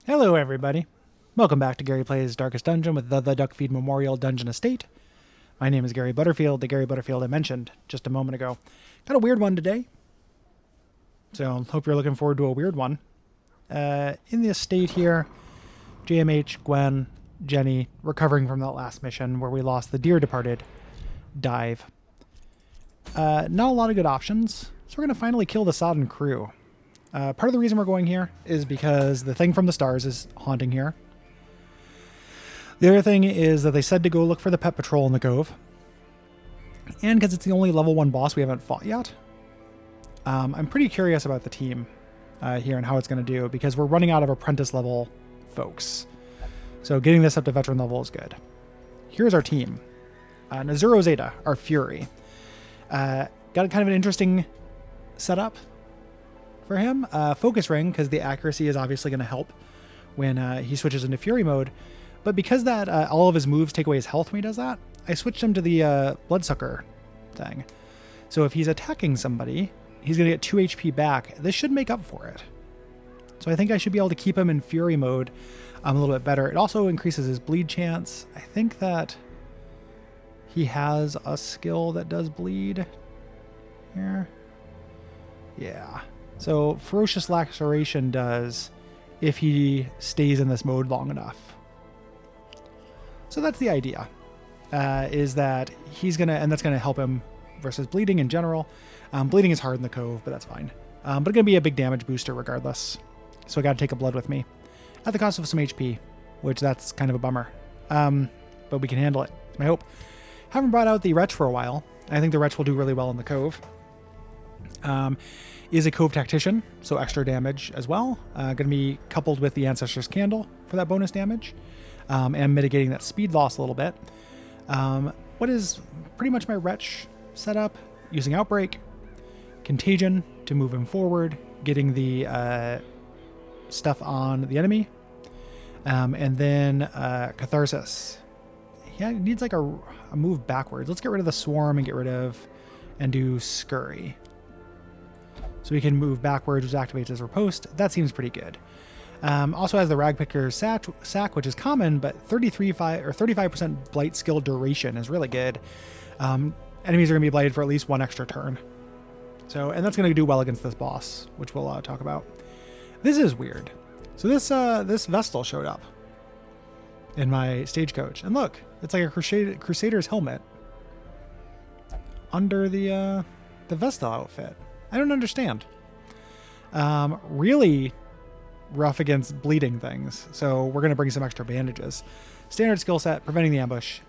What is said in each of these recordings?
Hello, everybody. Welcome back to Gary Plays Darkest Dungeon with the Duckfeed Memorial Dungeon Estate. My name is Gary Butterfield, the Gary Butterfield I mentioned just a moment ago. Got a weird one today, so hope you're looking forward to a weird one. In the estate here, JMH, Gwen, Jenny, recovering from that last mission where we lost the dear departed dive. Not a lot of good options, so we're going to finally kill the Sodden crew. Part of the reason we're going here is because the thing from the stars is haunting here. The other thing is that they said to go look for the pet patrol in the cove. And because it's the only level 1 boss we haven't fought yet. I'm pretty curious about the team here and how it's going to do, because we're running out of apprentice level folks. So getting this up to veteran level is good. Here's our team. Nazuro Zeta, our Fury. Got kind of an interesting setup for him. Focus ring, because the accuracy is obviously going to help when he switches into Fury mode. But because that all of his moves take away his health when he does that, I switched him to the Bloodsucker thing. So if he's attacking somebody, he's going to get 2 HP back. This should make up for it. So I think I should be able to keep him in Fury mode a little bit better. It also increases his bleed chance. I think that he has a skill that does bleed here. Yeah. So Ferocious Laceration does if he stays in this mode long enough. So that's the idea, is that he's going to, and that's going to help him versus bleeding in general. Bleeding is hard in the cove, but that's fine. But it's going to be a big damage booster regardless. So I got to take a blood with me at the cost of some HP, which that's kind of a bummer. But we can handle it. It's my hope. Haven't brought out the Wretch for a while. I think the Wretch will do really well in the cove. Is a Cove Tactician, so extra damage as well. Going to be coupled with the Ancestor's Candle for that bonus damage. And mitigating that speed loss a little bit. What is pretty much my Wretch setup? Using Outbreak, Contagion to move him forward, getting the stuff on the enemy, and then Catharsis. Yeah, it needs like a move backwards. Let's get rid of the Swarm and get rid of and do Scurry. So we can move backwards, which activates his riposte. That seems pretty good. Also has the Ragpicker's sack, which is common, but 35% blight skill duration is really good. Enemies are going to be blighted for at least 1 extra turn. So, and that's going to do well against this boss, which we'll talk about. This is weird. So this Vestal showed up in my stagecoach, and look, it's like a Crusader's helmet under the Vestal outfit. I don't understand. Really rough against bleeding things, so we're going to bring some extra bandages. Standard skill set, preventing the ambush.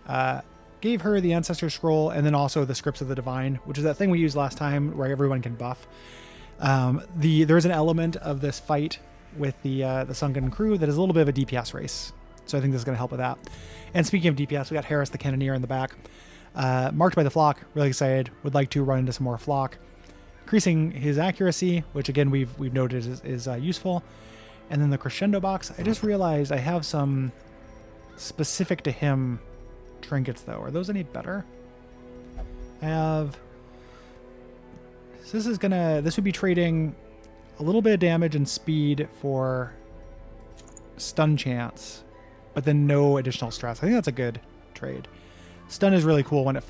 Gave her the Ancestor Scroll, and then also the Scripts of the Divine, which is that thing we used last time where everyone can buff. There's an element of this fight with the Sunken crew that is a little bit of a DPS race, so I think this is going to help with that. And speaking of DPS, we got Harris the Cannoneer in the back. Marked by the Flock, really excited, would like to run into some more Flock. Increasing his accuracy, which again we've noted is useful. And then the Crescendo box, I just realized I have some specific to him trinkets though. Are those any better? I have... So this would be trading a little bit of damage and speed for stun chance, but then no additional stress. I think that's a good trade. Stun is really cool when it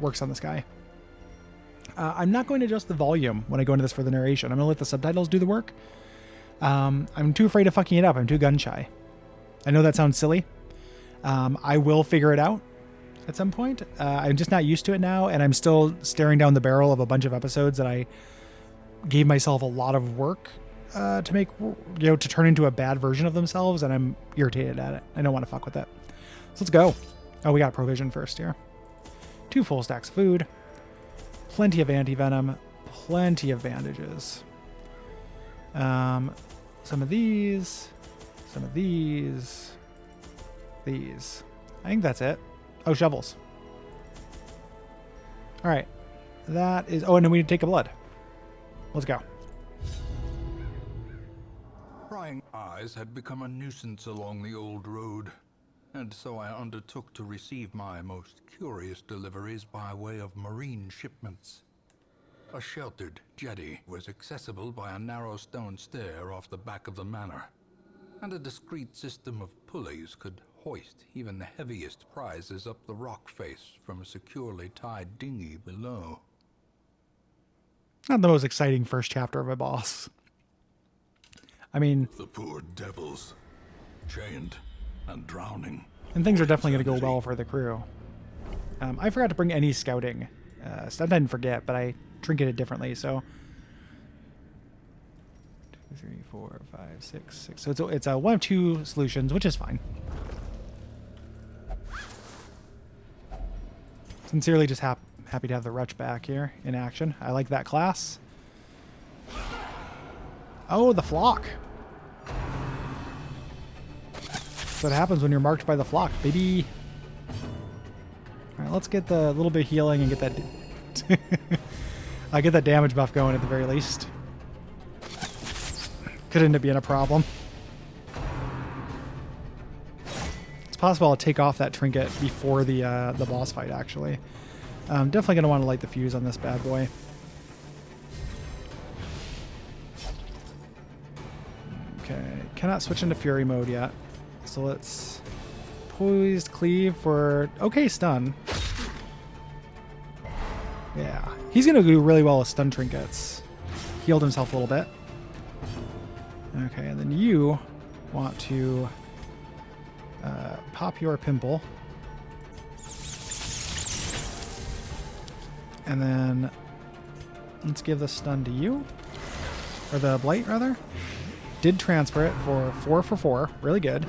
works on this guy. I'm not going to adjust the volume when I go into this for the narration. I'm going to let the subtitles do the work. I'm too afraid of fucking it up. I'm too gun shy. I know that sounds silly. I will figure it out at some point. I'm just not used to it now, and I'm still staring down the barrel of a bunch of episodes that I gave myself a lot of work to make, to turn into a bad version of themselves, and I'm irritated at it. I don't want to fuck with it. So let's go. Oh, we got provision first here. 2 full stacks of food. Plenty of anti-venom. Plenty of bandages. Some of these. Some of these. These. I think that's it. Oh, shovels. All right. That is... Oh, and then we need to take a blood. Let's go. Prying eyes had become a nuisance along the old road, and so I undertook to receive my most curious deliveries by way of marine shipments. A sheltered jetty was accessible by a narrow stone stair off the back of the manor. and a discreet system of pulleys could hoist even the heaviest prizes up the rock face from a securely tied dinghy below. Not the most exciting first chapter of a boss. I mean, The poor devils, chained and drowning. and things are definitely going to go well for the crew. I forgot to bring any scouting. Stuff I didn't forget, but I trinketed differently, so... 2, 3, 4, 5, 6, 6. So it's one of 2 solutions, which is fine. Sincerely just happy to have the Wretch back here in action. I like that class. Oh, the flock. That's what happens when you're marked by the flock, baby. All right, let's get the little bit of healing and get that... I get that damage buff going at the very least. Could end up being a problem. It's possible I'll take off that trinket before the boss fight, actually. I'm definitely going to want to light the fuse on this bad boy. Okay, cannot switch into Fury mode yet. So let's poised cleave for... Okay, stun. Yeah, he's going to do really well with stun trinkets. Healed himself a little bit. Okay, and then you want to pop your pimple. And then let's give the stun to you. Or the blight, rather. Did transfer it for 4 for 4. Really good.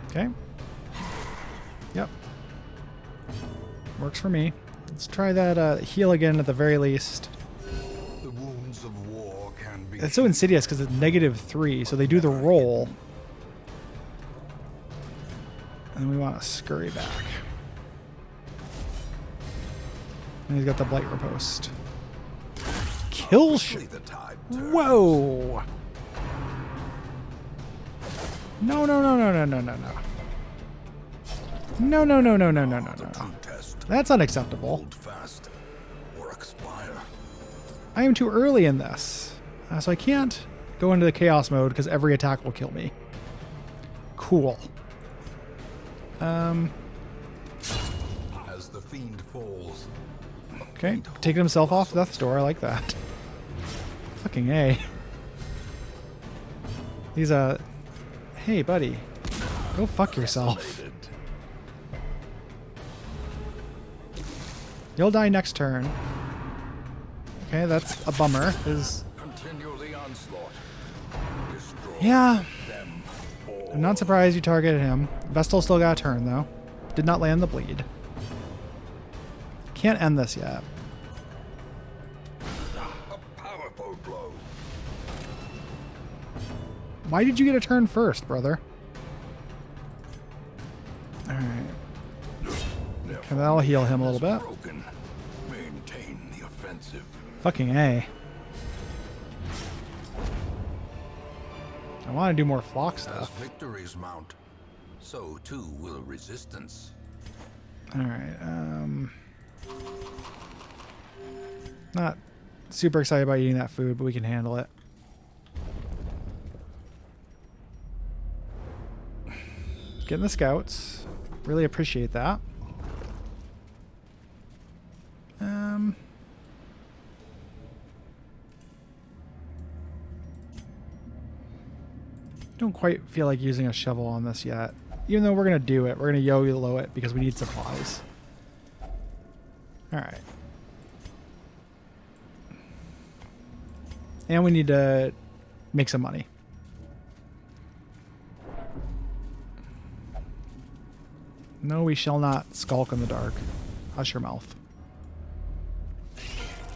Okay. Yep. Works for me. Let's try that heal again at the very least. The wounds of war can be... It's so insidious because it's -3, so they do the roll. And we want to scurry back. And he's got the blight riposte. Kill shot. Whoa! No, no, no, no, no, no, no, no. No, no, no, no, no, no, no, no. That's unacceptable. Hold fast or expire. I am too early in this. So I can't go into the chaos mode because every attack will kill me. Cool. As the fiend falls. Okay, taking himself off death's door. I like that. Fucking A. He's a... Hey, buddy. Go fuck yourself. You'll die next turn. Okay, that's a bummer. Continue the onslaught. Destroy Yeah. them all. I'm not surprised you targeted him. Vestal still got a turn, though. Did not land the bleed. Can't end this yet. A powerful blow. Why did you get a turn first, brother? Alright. Okay, that'll heal him a little bit. Broken. Maintain the offensive. Fucking A. I want to do more flock As stuff. victories mount, so too will resistance. Alright, not super excited about eating that food, but we can handle it. Getting the scouts. Really appreciate that. Don't quite feel like using a shovel on this yet. Even though we're going to do it. We're going to yo-yo it because we need supplies. Alright. And we need to make some money. No, we shall not skulk in the dark. Hush your mouth.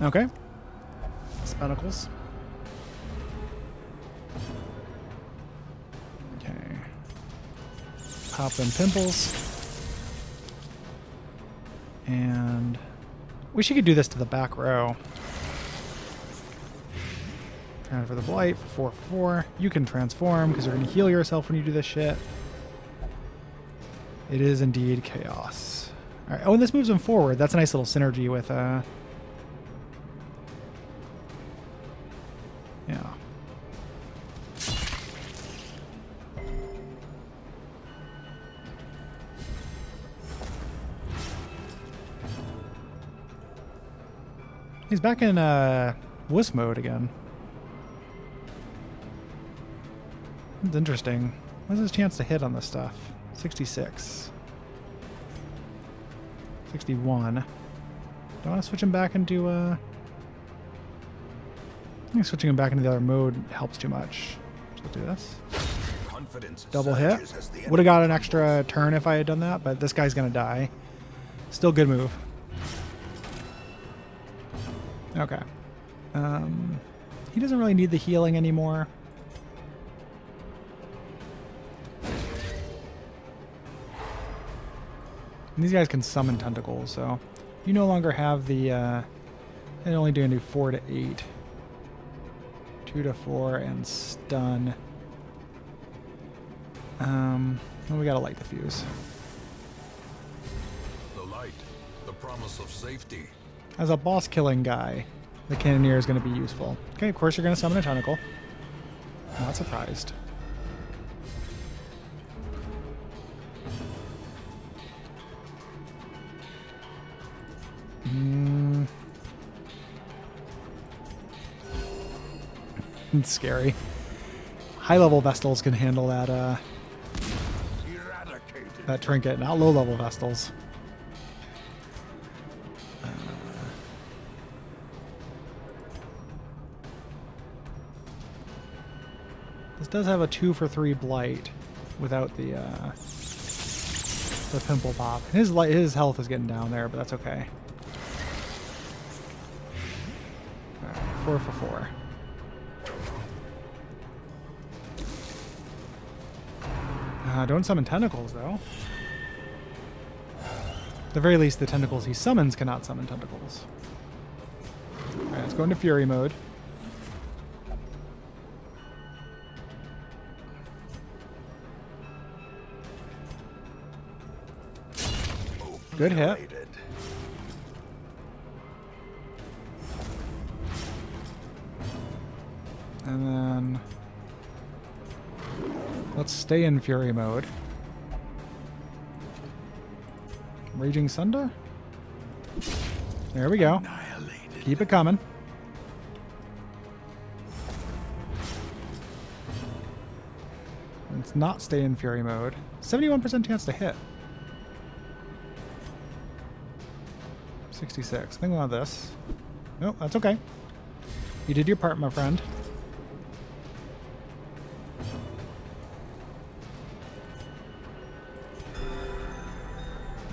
Okay. Spectacles. Okay. Pop them pimples. And wish you could do this to the back row. And for the blight for 4 for 4. You can transform because you're going to heal yourself when you do this shit. It is indeed chaos. All right. Oh, and this moves him forward. That's a nice little synergy with Yeah. He's back in wuss mode again. It's interesting. What's his chance to hit on this stuff? 66. 61. Do I want to switch him back into I think switching him back into the other mode helps too much. So let's do this. Double hit. Would have got an extra turn if I had done that, but this guy's gonna die. Still good move. Okay. He doesn't really need the healing anymore. And these guys can summon tentacles, so you no longer have the they only do 4 to 8. 2 to 4 and stun. Well, we gotta light the fuse. The light, the promise of safety. As a boss killing guy, the Cannoneer is going to be useful. Okay, of course you're going to summon a tentacle. Not surprised. It's scary. High-level Vestals can handle that that trinket, not low-level Vestals. This does have a 2 for 3 blight without the pimple pop. His health is getting down there, but that's okay. All right, 4 for 4. Don't summon tentacles, though. At the very least, the tentacles he summons cannot summon tentacles. Alright, let's go into Fury mode. Good hit. And then let's stay in Fury mode. Raging Sunder? There we go. Keep it coming. Let's not stay in Fury mode. 71% chance to hit. 66. I think we'll have this. Nope, that's okay. You did your part, my friend.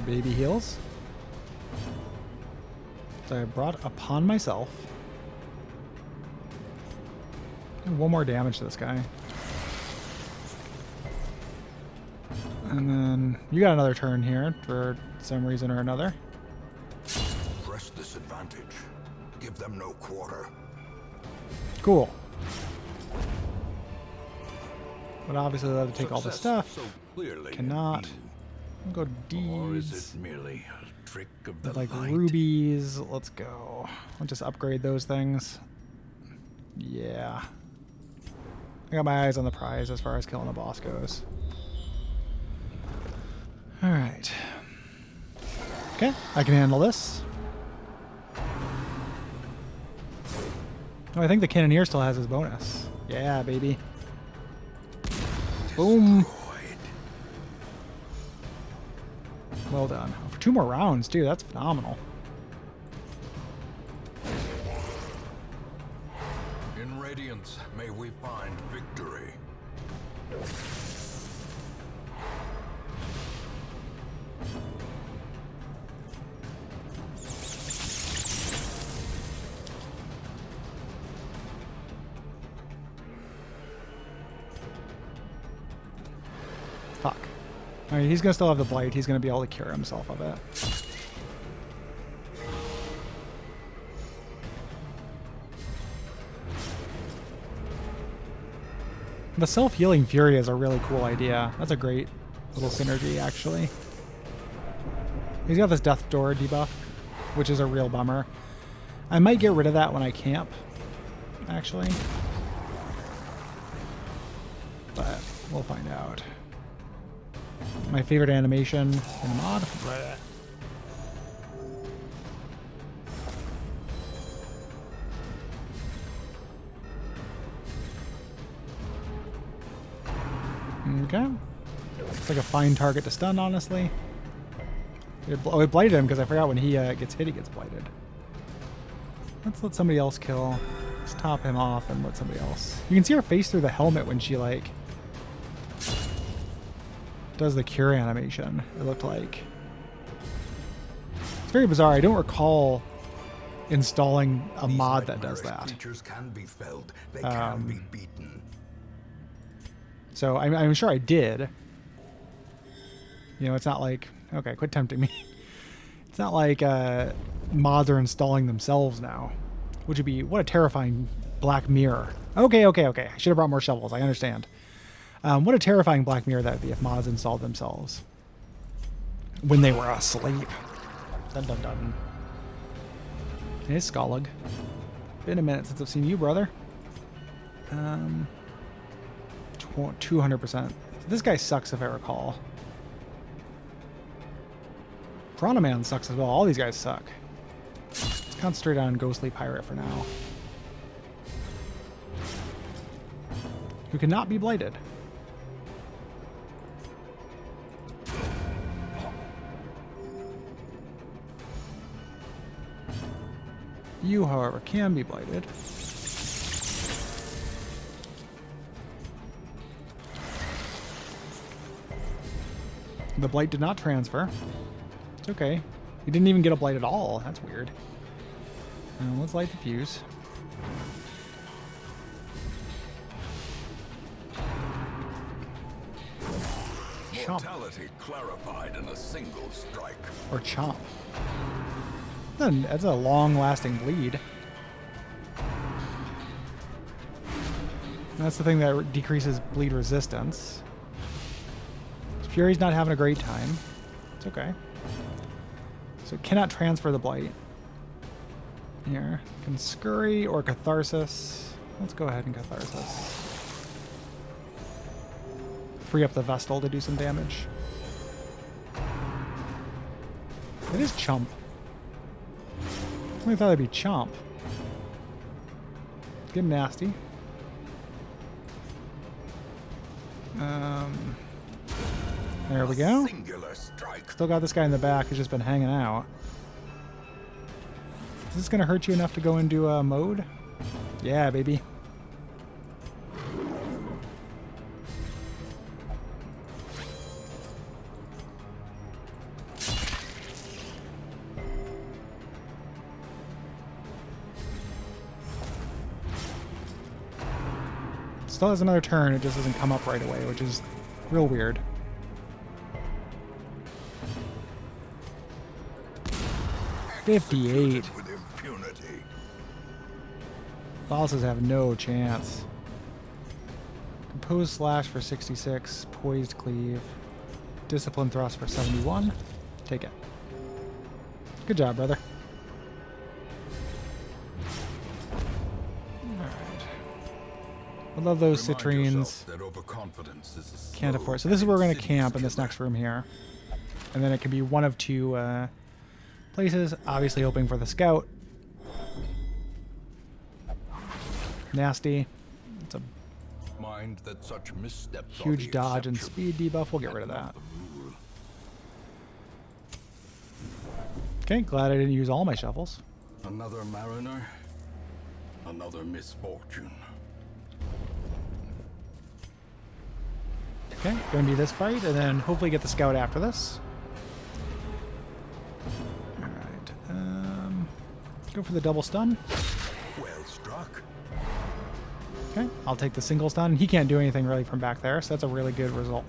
Baby heals. So I brought upon myself. And 1 more damage to this guy. And then you got another turn here for some reason or another. Press this advantage. Give them no quarter. Cool. But obviously they'll have to take all the stuff. So clearly Cannot. We'll go or is deeds. it merely a trick of the Like light? rubies. Let's go. I'll just upgrade those things. Yeah. I got my eyes on the prize as far as killing a boss goes. Alright. Okay, I can handle this. Oh, I think the Cannoneer still has his bonus. Yeah, baby. Boom. Well done. For 2 more rounds, too. That's phenomenal. In Radiance, may we find victory. Fuck. Alright, he's gonna still have the blight. He's gonna be able to cure himself of it. The self-healing Fury is a really cool idea. That's a great little synergy, actually. He's got this Death Door debuff, which is a real bummer. I might get rid of that when I camp, actually. but we'll find out. My favorite animation in the mod. Bleh. Okay. It's like a fine target to stun, honestly. It blighted him because I forgot when he gets hit, he gets blighted. Let's let somebody else kill. Let's top him off and let somebody else. You can see her face through the helmet when she, like, does the cure animation, it looked like. It's very bizarre. I don't recall installing a mod that does that. Creatures can be felled. They can be beaten. So I'm sure I did. You know, it's not like... Okay, quit tempting me. It's not like mods are installing themselves now. Which would be... What a terrifying Black Mirror. Okay. I should have brought more shovels. I understand. What a terrifying Black Mirror that would be if mods installed themselves. When they were asleep. Dun dun dun. Hey, Skallig. Been a minute since I've seen you, brother. 200%. This guy sucks if I recall. Piranha Man sucks as well. All these guys suck. Let's concentrate on Ghostly Pirate for now. Who cannot be blighted. You, however, can be blighted. The blight did not transfer. It's okay. He didn't even get a blight at all. That's weird. Let's light the fuse. Mortality clarified in a single strike. Or chomp. That's a long-lasting bleed. That's the thing that decreases bleed resistance. Fury's not having a great time. It's okay. So it cannot transfer the blight. Here. Can scurry or catharsis. Let's go ahead and catharsis. Free up the Vestal to do some damage. It is chump. I thought it'd be chomp. Get nasty. There we go. Still got this guy in the back who's just been hanging out. Is this going to hurt you enough to go into mode? Yeah, baby. Still has another turn, it just doesn't come up right away, which is real weird. .58. Bosses have no chance. Compose slash for 66. Poised cleave. Discipline thrust for 71. Take it. Good job, brother. Alright. I love those citrines. Can't afford. So this is where we're going to camp in this next room here. And then it can be one of two places. Obviously hoping for the scout. Nasty. It's a mind that such missteps huge dodge and speed debuff. We'll get rid of that. Okay, glad I didn't use all my shovels. Another mariner, another misfortune. Okay, gonna be this fight, and then hopefully get the scout after this. Alright, go for the double stun. Well struck. Okay, I'll take the single stun. He can't do anything really from back there, so that's a really good result.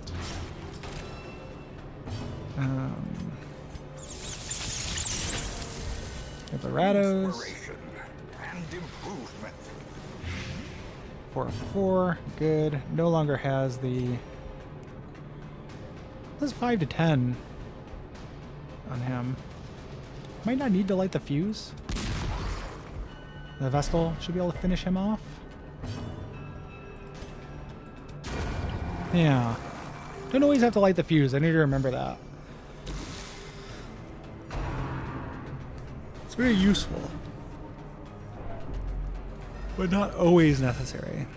Get the Rados. And improvement. 4/4, good. No longer has the... That's 5 to 10 on him. Might not need to light the fuse. The Vestal should be able to finish him off. Yeah. Don't always have to light the fuse. I need to remember that. It's very useful, but not always necessary.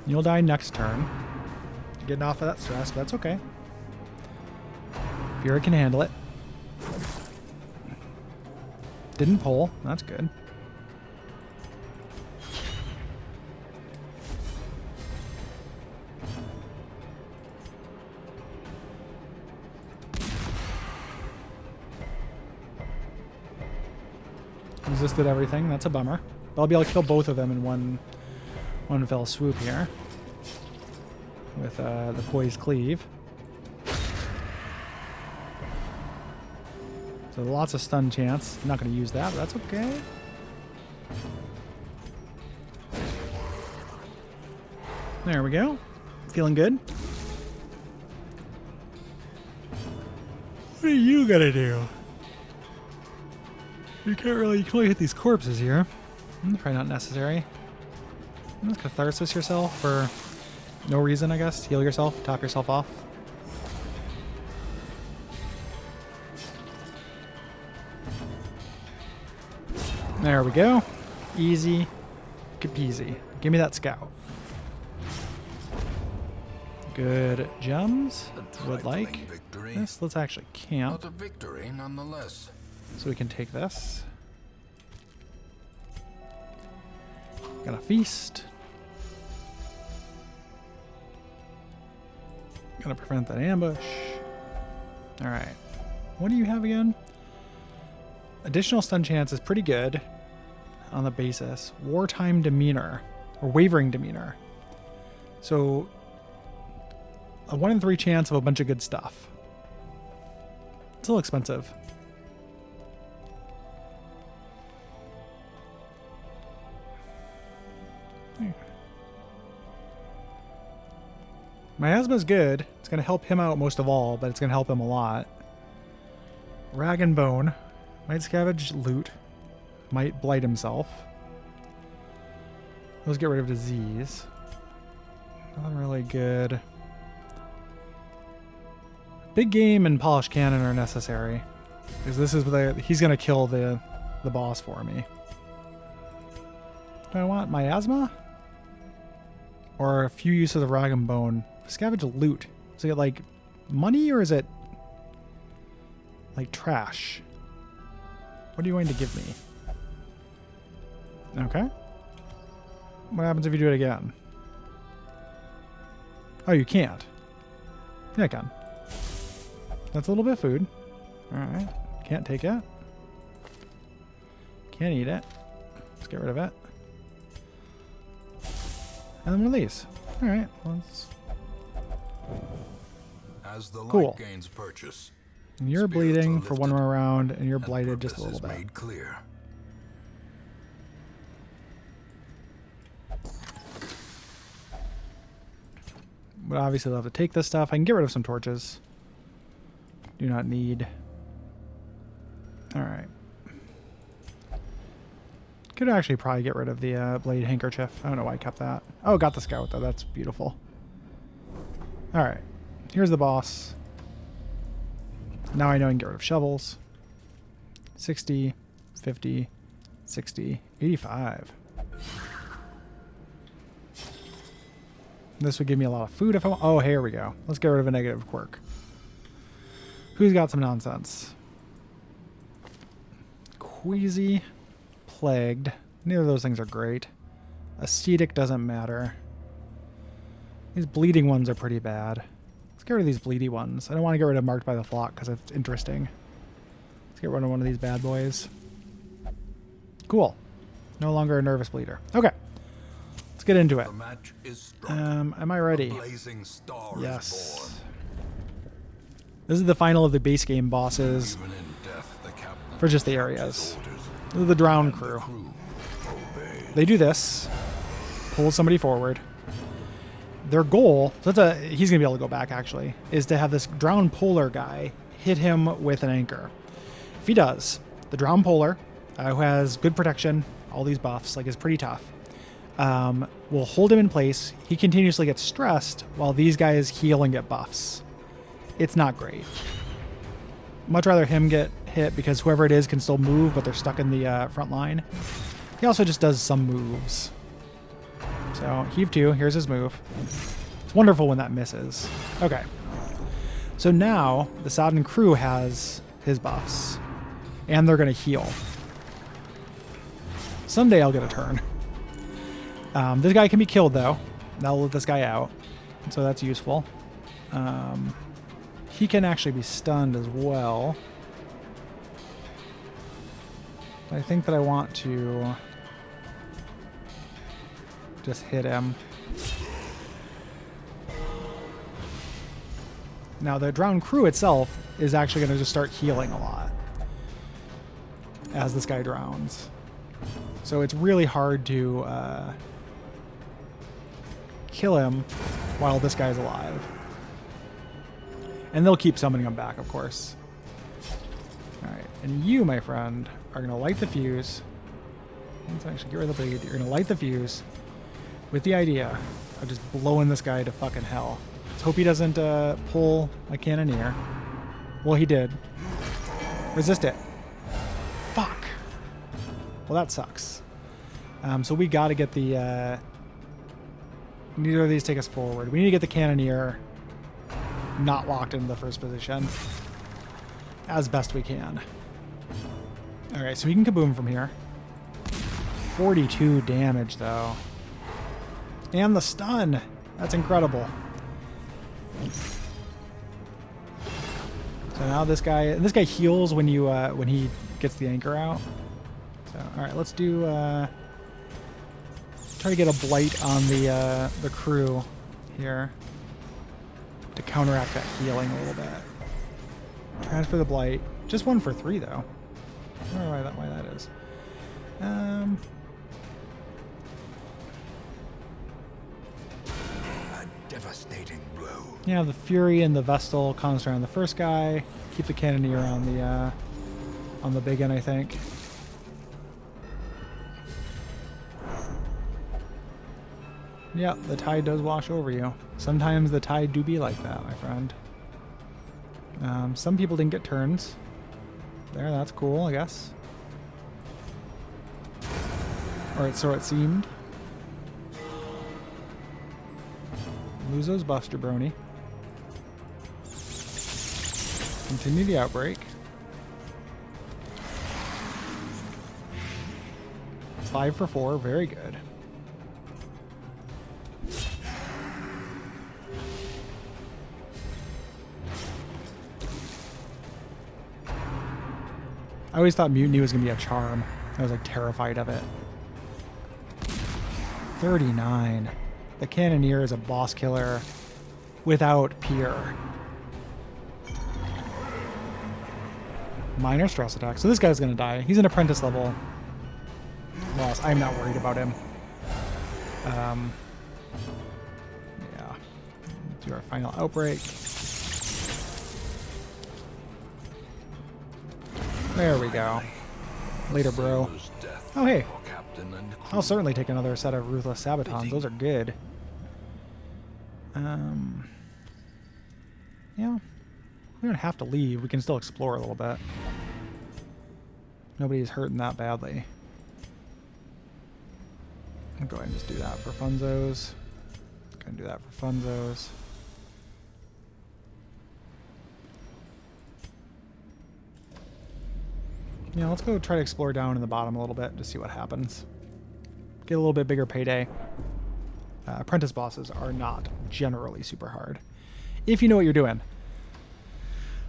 You'll die next turn. You're getting off of that stress, but that's okay. Fury can handle it. Didn't pull. That's good. Resisted everything. That's a bummer. But I'll be able to kill both of them in one fell swoop here with the poised cleave. So lots of stun chance. I'm not going to use that, but that's okay. There we go. Feeling good. What are you going to do? You can only hit these corpses here. Probably not necessary. Catharsis yourself for no reason, I guess. Heal yourself, top yourself off. There we go. Easy peasy. Give me that scout. Good gems. Would like this. Let's actually camp. But a victory nonetheless. So we can take this. Got a feast. Gotta prevent that ambush. Alright. What do you have again? Additional stun chance is pretty good on the basis. Wartime demeanor. Or wavering demeanor. So a 1 in 3 chance of a bunch of good stuff. It's a little expensive. Miasma's good. It's going to help him out most of all, but it's going to help him a lot. Rag and Bone. Might scavenge loot. Might blight himself. Let's get rid of disease. Nothing really good. Big game and polished cannon are necessary. Because this is he's going to kill the boss for me. Do I want Miasma? Or a few uses of Rag and Bone? Scavenge loot. Is it like money or is it like trash? What are you going to give me? Okay. What happens if you do it again? Oh, you can't. Yeah, I can. That's a little bit of food. Alright. Can't take it. Can't eat it. Let's get rid of it. And then one of these. Alright. Let's... As the cool. light gains purchase, and you're bleeding for one more round, and you're blighted just a little bit. Made clear. But obviously they'll have to take this stuff. I can get rid of some torches. Do not need. Alright. Could actually probably get rid of the blade handkerchief. I don't know why I kept that. Oh, got the scout though. That's beautiful. Alright. Here's the boss. Now I know I can get rid of shovels. 60, 50, 60, 85. This would give me a lot of food if I want. Oh, here we go. Let's get rid of a negative quirk. Who's got some nonsense? Queasy. Plagued. Neither of those things are great. Ascetic doesn't matter. These bleeding ones are pretty bad. Let's get rid of these bleedy ones. I don't want to get rid of Marked by the Flock because it's interesting. Let's get rid of one of these bad boys. Cool. No longer a nervous bleeder. Okay. Let's get into it. The match is strong. Am I ready? A blazing star Yes. is born. This is the final of the base game bosses Even in death, the captain for just the follows areas. his orders, This is the Drown and the crew. obey. They do this. Pull somebody forward. Their goal, so he's going to be able to go back actually, is to have this Drowned Polar guy hit him with an anchor. If he does, the Drowned Polar, who has good protection, all these buffs, like, is pretty tough. We'll hold him in place. He continuously gets stressed while these guys heal and get buffs. It's not great. Much rather him get hit because whoever it is can still move, but they're stuck in the front line. He also just does some moves. So, heave 2. Here's his move. It's wonderful when that misses. Okay. So now, the Sodden crew has his buffs. And they're going to heal. Someday I'll get a turn. This guy can be killed, though. That'll let this guy out. So that's useful. He can actually be stunned as well. I think that I want to just hit him. Now, the drowned crew itself is actually going to just start healing a lot as this guy drowns. So it's really hard to kill him while this guy's alive. And they'll keep summoning him back, of course. Alright, and you, my friend, are going to light the fuse. Let's actually get rid of the bleed. You're going to light the fuse with the idea of just blowing this guy to fucking hell. Let's hope he doesn't pull a cannoneer. Well, he did. Resist it. Fuck. Well, that sucks. So we got to get the... neither of these take us forward. We need to get the cannoneer not locked into the first position as best we can. Alright, so we can kaboom from here. 42 damage, though. And the stun. That's incredible. So now this guy heals when you when he gets the anchor out. So alright, let's do try to get a blight on the crew here to counteract that healing a little bit. Transfer the blight. Just 1 for 3 though. I don't know why that is. A devastating blow. Yeah, the Fury and the Vestal concentrate on the first guy. Keep the Cannoneer on the big end, I think. Yeah, the tide does wash over you. Sometimes the tide do be like that, my friend. Some people didn't get turns. There, that's cool, I guess. Or so it seemed. Lose those buffs, jabroni. Continue the outbreak. 5 for 4, very good. I always thought Mutiny was going to be a charm. I was like terrified of it. 39. The Cannoneer is a boss killer without peer. Minor stress attack. So this guy's going to die. He's an apprentice level boss. I'm not worried about him. Yeah. Do our final outbreak. There we go. Later, bro. Oh, hey. I'll certainly take another set of Ruthless Sabatons. Those are good. Yeah. We don't have to leave. We can still explore a little bit. Nobody's hurting that badly. I'll go ahead and just do that for funzos. Gonna do that for funzos. Yeah, let's go try to explore down in the bottom a little bit to see what happens. Get a little bit bigger payday. Apprentice bosses are not generally super hard. If you know what you're doing.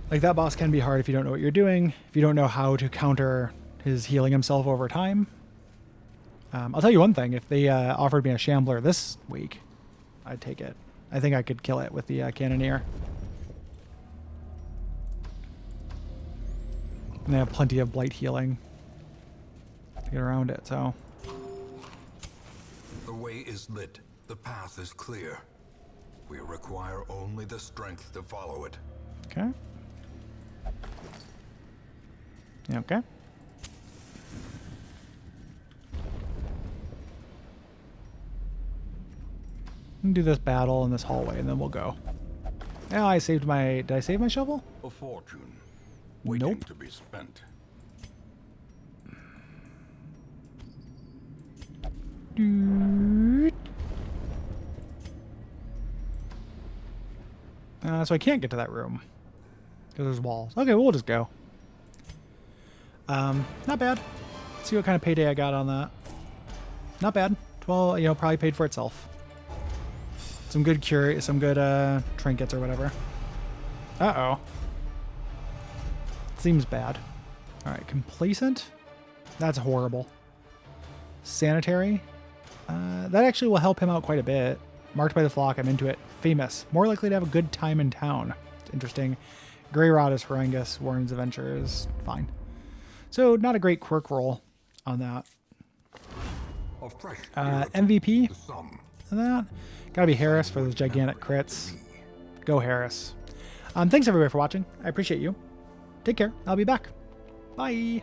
Like, that boss can be hard if you don't know what you're doing, if you don't know how to counter his healing himself over time. I'll tell you one thing. If they offered me a Shambler this week, I'd take it. I think I could kill it with the Cannoneer. And they have plenty of blight healing to get around it, so... The way is lit. The path is clear. We require only the strength to follow it. Okay. can do this battle in this hallway, and then we'll go. Yeah, I saved my... Did I save my shovel? A fortune waiting Nope. to be spent. So I can't get to that room because there's walls. Okay, we'll just go. Not bad. Let's see what kind of payday I got on that. Not bad. 12, probably paid for itself. Some good trinkets or whatever. Uh-oh. Seems bad. All right, complacent. That's horrible. Sanitary. That actually will help him out quite a bit. Marked by the flock, I'm into it. Famous. More likely to have a good time in town. It's interesting. Grey Rod is horrendous. Warren's Adventure is fine. So, not a great quirk roll on that. A fresh MVP. the sum. And that. Gotta be Harris for those gigantic crits. Go Harris. Thanks everybody for watching. I appreciate you. Take care. I'll be back. Bye.